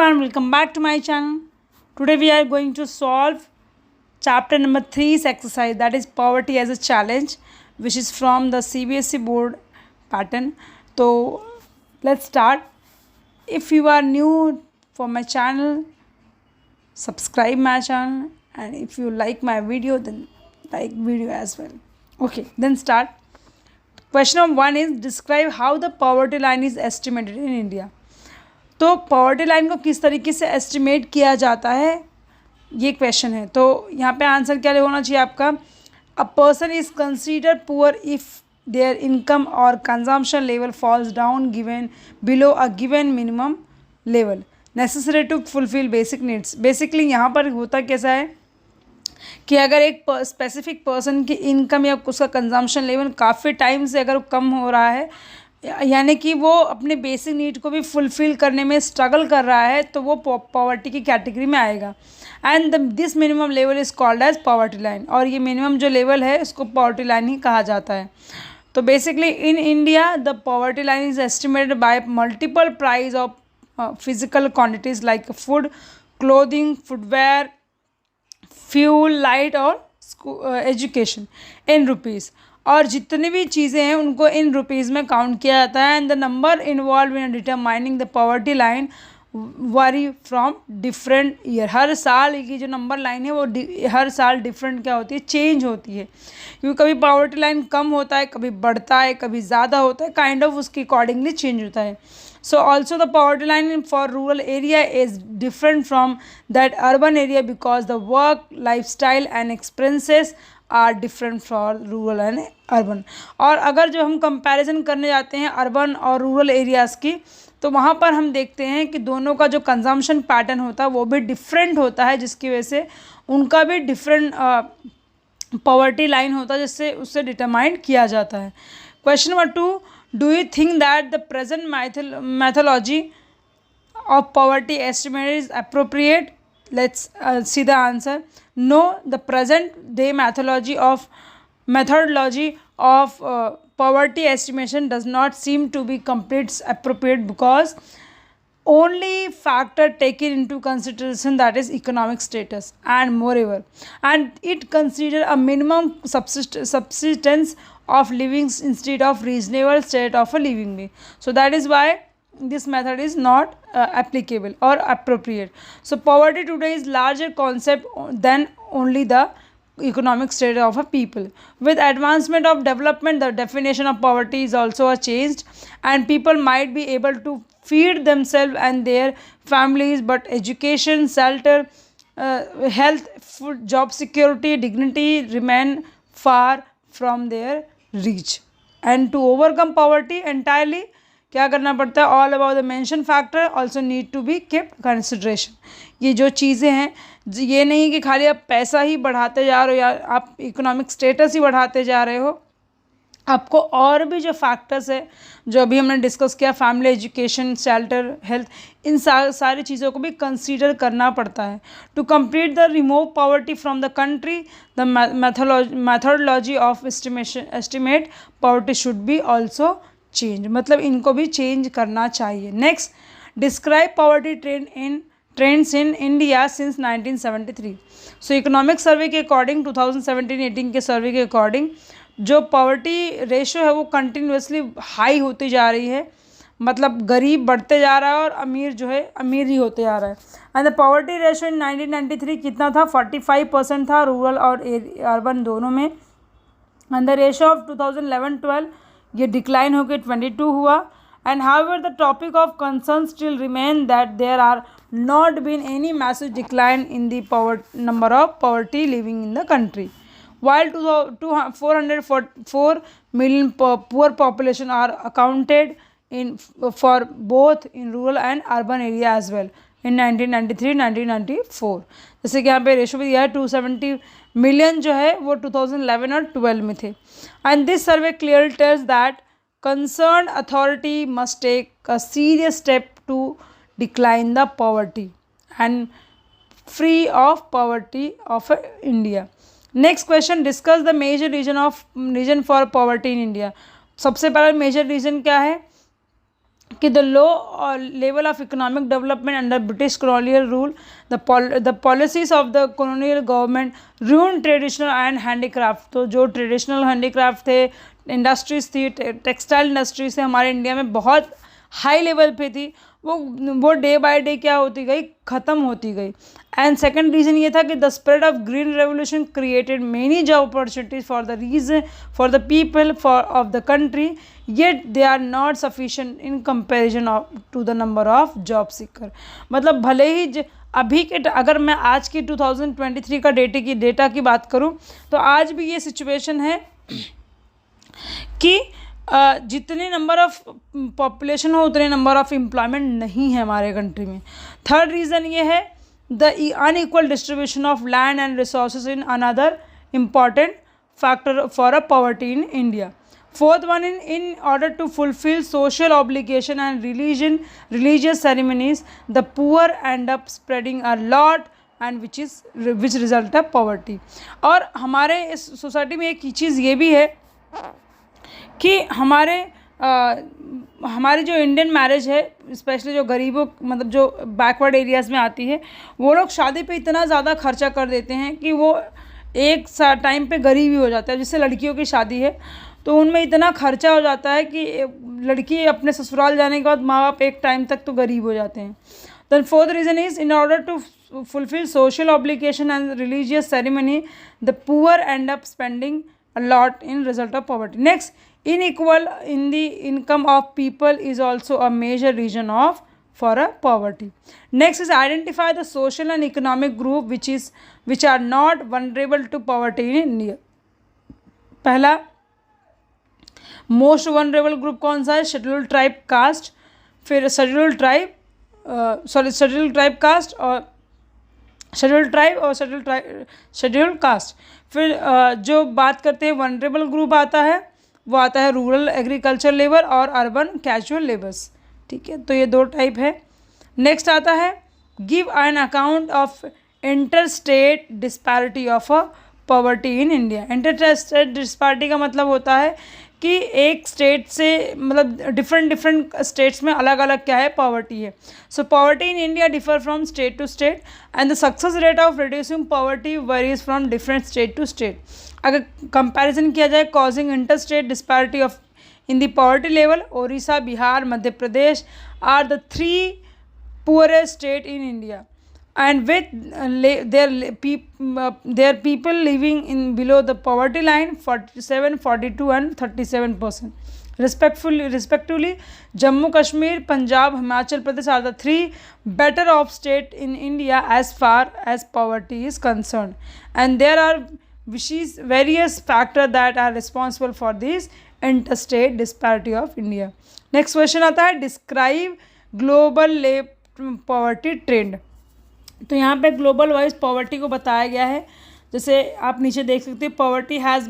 everyone, welcome back to my channel. Today we are going to solve chapter number 3's exercise, that is poverty as a challenge, which is from the CBSE board pattern. So let's start. If you are new for my channel, subscribe my channel, and if you like my video, then like video as well. Okay, then start. Question number 1 is describe how the poverty line is estimated in India. तो poverty line को किस तरीके से estimate किया जाता है, ये question है. तो यहाँ पे आंसर क्या होना चाहिए आपका, a person is consider poor if their income और consumption level falls down given below a given minimum level necessary to fulfil basic needs. Basically यहाँ पर होता कैसा है कि अगर एक स्पेसिफिक पर्सन की इनकम या उसका कंजम्पशन लेवल काफ़ी टाइम से अगर कम हो रहा है, यानी कि वो अपने बेसिक नीड को भी फुलफ़िल करने में स्ट्रगल कर रहा है, तो वो पॉवर्टी की कैटेगरी में आएगा. And this minimum level is called as poverty line. और ये मिनिमम जो लेवल है इसको पॉवर्टी लाइन ही कहा जाता है. तो basically in India the poverty line is estimated by multiple price of physical quantities like food, clothing, footwear, fuel, light और एजुकेशन इन रुपीज़. और जितनी भी चीज़ें हैं उनको इन रुपीज़ में काउंट किया जाता है. And the number involve in determining the poverty line vary from different year. हर साल की जो नंबर लाइन है वो हर साल डिफरेंट क्या होती है, चेंज होती है. क्योंकि कभी पॉवर्टी लाइन कम होता है, कभी बढ़ता है, कभी ज़्यादा होता है, काइंड ऑफ उसके अकॉर्डिंगली चेंज होता है. So also the poverty line for rural area is different from that urban area because the work, lifestyle and expenses are different for rural and urban. और अगर जो हम कंपैरिजन करने जाते हैं अर्बन और रूरल एरियाज़ की, तो वहाँ पर हम देखते हैं कि दोनों का जो कंजम्पशन पैटर्न होता है वो भी डिफरेंट होता है, जिसकी वजह से उनका भी डिफरेंट पॉवर्टी लाइन होता है, जिससे उससे डिटरमाइन किया जाता है. Question number 2, do you think that the present methodology of poverty estimate is appropriate? Let's see the answer. No, the present day methodology of poverty estimation does not seem to be complete appropriate because only factor taken into consideration, that is economic status, and moreover, and it consider a minimum subsistence of living instead of reasonable state of a living way. So that is why this method is not applicable or appropriate. So poverty today is larger concept than only the economic state of a people. With advancement of development, the definition of poverty is also changed, and people might be able to feed themselves and their families, but education, shelter, health, food, job security, dignity remain far from their reach. And to overcome poverty entirely, क्या करना पड़ता है, all about the mention factor also need to be kept consideration. ये जो चीज़ें हैं, ये नहीं कि खाली आप पैसा ही बढ़ाते जा रहे हो या आप इकोनॉमिक स्टेटस ही बढ़ाते जा रहे हो, आपको और भी जो फैक्टर्स है जो अभी हमने डिस्कस किया, फैमिली, एजुकेशन, शेल्टर, हेल्थ, इन सारी चीज़ों को भी कंसीडर करना पड़ता है. To complete the remove poverty from the country, the methodology of estimate poverty should be also change. मतलब इनको भी चेंज करना चाहिए. Next, describe poverty trends in India since 1973. So economic survey के अकॉर्डिंग 2017-18 के सर्वे के अकॉर्डिंग जो पॉवर्टी रेशो है वो कंटिन्यूसली हाई होती जा रही है. मतलब गरीब बढ़ते जा रहा है और अमीर जो है अमीर ही होते जा रहा है. एंड द पॉवर्टी रेशो इन 1993 कितना था, 45% था रूरल और अर्बन दोनों में. एंड द रेशो ऑफ 2011-12 ये डिक्लाइन होकर 22 हुआ. And however the topic of concern still remain that there are not been any massive decline in the number of poverty living in the country. While 404 million poor population are accounted in for both in rural and urban area as well in 1993-1994. जैसे कि यहाँ पे ratio भी दिया है, 270 million जो है वो 2011 और 12 में थे. And this survey clearly tells that concerned authority must take a serious step to decline the poverty and free of poverty of India. Next question, discuss the major reason for poverty in India. सबसे पहला major reason क्या है कि the low level of economic development under British colonial rule, the policies of the colonial government ruin traditional and handicraft. तो जो traditional handicraft थे, industries थी, textile industries से हमारे इंडिया में बहुत हाई लेवल पे थी, वो डे बाय डे क्या होती गई, ख़त्म होती गई। एंड सेकंड रीज़न ये था कि the spread of green revolution created many job opportunities for the people of the country, yet they are not sufficient in comparison to the number of job seeker. मतलब भले ही अभी के अगर मैं आज की 2023 का डेटा की बात करूं तो आज भी ये सिचुएशन है कि जितने नंबर ऑफ पॉपुलेशन हो उतने नंबर ऑफ एम्प्लॉयमेंट नहीं है हमारे कंट्री में। थर्ड रीज़न ये है the unequal distribution of land and resources in another important factor for a poverty in India. Fourth one, in order to fulfill social obligation and religious ceremonies, the poor end up spreading a lot and which result of poverty। और हमारे इस society में एक चीज़ ये भी है कि हमारी जो इंडियन मैरिज है, स्पेशली जो गरीबों मतलब जो बैकवर्ड एरियाज़ में आती है, वो लोग शादी पे इतना ज़्यादा खर्चा कर देते हैं कि वो एक टाइम पे गरीब ही हो जाता है। जिससे लड़कियों की शादी है तो उनमें इतना खर्चा हो जाता है कि लड़की अपने ससुराल जाने के बाद माँ बाप एक टाइम तक तो गरीब हो जाते हैं। Then fourth reason is in order to fulfill social obligation and religious ceremony, the poor end up spending a lot in result of poverty. Next, inequal in the income of people is also a major reason for a poverty. Next is identify the social and economic group which are not vulnerable to poverty in India. पहला most vulnerable group कौन सा है? Scheduled tribe cast, फिर scheduled tribe cast और scheduled caste. फिर जो बात करते हैं वनरेबल ग्रुप आता है वो आता है रूरल एग्रीकल्चर लेबर और अर्बन कैजुअल लेबर्स। ठीक है, तो ये दो टाइप है। नेक्स्ट आता है give an account of inter state disparity of a poverty in India. Inter state disparity का मतलब होता है कि एक स्टेट से मतलब डिफरेंट स्टेट्स में अलग अलग क्या है, पॉवर्टी है। So poverty in India differ from state to state and the success rate of reducing poverty varies from different state to state. अगर कंपैरिजन किया जाए causing inter state disparity of in the poverty level, Odisha, Bihar, Madhya Pradesh are the 3 poorest state in India and with their people living in below the poverty line 47, 42 and 37% respectively. Jammu Kashmir, Punjab, Himachal Pradesh are the 3 better off state in India as far as poverty is concerned, and there are various factors that are responsible for this interstate disparity of India. Next question आता है describe global poverty trend. तो यहाँ पे global wise poverty को बताया गया है। जैसे आप नीचे देख सकते हैं poverty has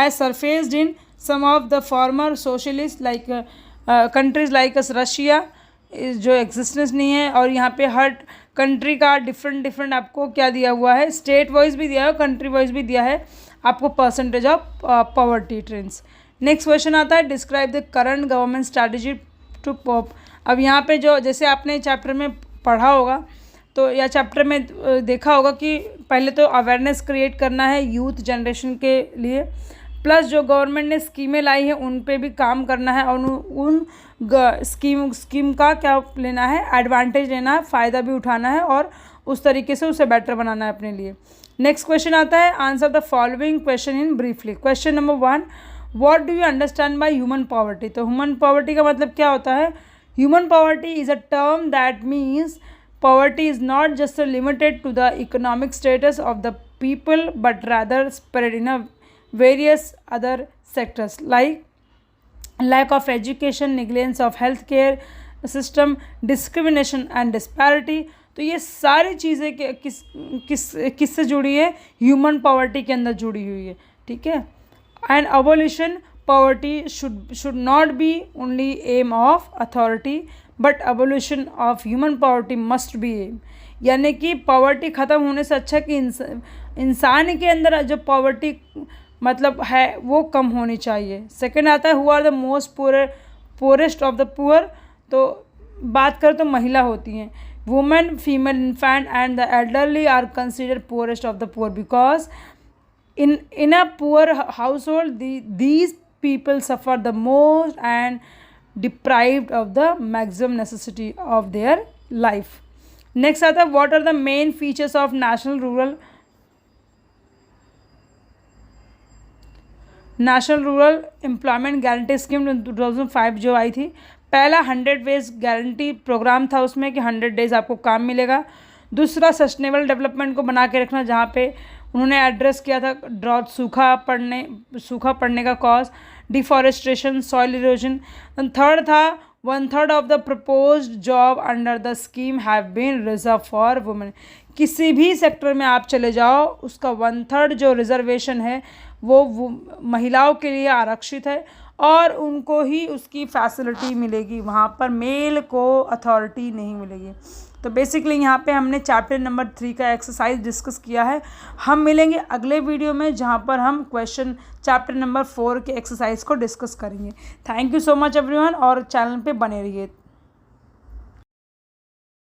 surfaced in some of the former socialist like countries like Russia जो एग्जिस्टेंस नहीं है। और यहाँ पे हर कंट्री का डिफरेंट आपको क्या दिया हुआ है, स्टेट वाइज भी दिया है, कंट्री वाइज भी दिया है आपको percentage of poverty trends. Next question आता है describe the current government strategy to pop. अब यहाँ पे जो जैसे आपने चैप्टर में पढ़ा होगा तो या चैप्टर में देखा होगा कि पहले तो अवेयरनेस क्रिएट करना है यूथ जनरेशन के लिए, प्लस जो गवर्नमेंट ने स्कीमें लाई हैं उन पे भी काम करना है और उन स्कीम का क्या लेना है, एडवांटेज लेना है, फ़ायदा भी उठाना है और उस तरीके से उसे बेटर बनाना है अपने लिए। नेक्स्ट क्वेश्चन आता है answer the following question in briefly. Question number 1 what do you understand by human poverty. तो ह्यूमन पॉवर्टी का मतलब क्या होता है? Human poverty is a term that means poverty is not just limited to the economic status of the people but rather spread in a various other sectors like lack of education, negligence of healthcare system, discrimination and disparity। तो ये सारी चीज़ें किससे जुड़ी है? Human poverty के अंदर जुड़ी हुई है। ठीक है, and abolition poverty should not be only aim of authority but abolition of human poverty must be aim। यानी कि पॉवर्टी ख़त्म होने से अच्छा कि इंसान के अंदर जो पॉवर्टी मतलब है वो कम होनी चाहिए। सेकंड आता है who are the most poorest of the poor. तो बात करें तो महिला होती हैं. Women, female, infant and the elderly are consider poorest of the poor because in a poor household these people suffer the most and deprived of the maximum necessity of their life. Next आता है, what are the main features of national rural employment guarantee scheme 2005 जो आई थी. पहला 100 days guarantee programme था उसमें कि 100 days आपको काम मिलेगा. दूसरा सस्टेनेबल डेवलपमेंट को बना के रखना, जहाँ पे उन्होंने एड्रेस किया था ड्रॉट, सूखा पड़ने का cause, deforestation, soil erosion. And third था 1/3 of the proposed job under the scheme have been reserve for women. किसी भी सेक्टर में आप चले जाओ उसका 1/3 जो रिजर्वेशन है वो महिलाओं के लिए आरक्षित है और उनको ही उसकी फैसिलिटी मिलेगी, वहाँ पर मेल को अथॉरिटी नहीं मिलेगी. तो बेसिकली यहाँ पे हमने चैप्टर नंबर 3 का एक्सरसाइज डिस्कस किया है. हम मिलेंगे अगले वीडियो में जहाँ पर हम क्वेश्चन चैप्टर नंबर 4 के एक्सरसाइज को डिस्कस करेंगे. Thank you so much everyone और चैनल पे बने रहिए.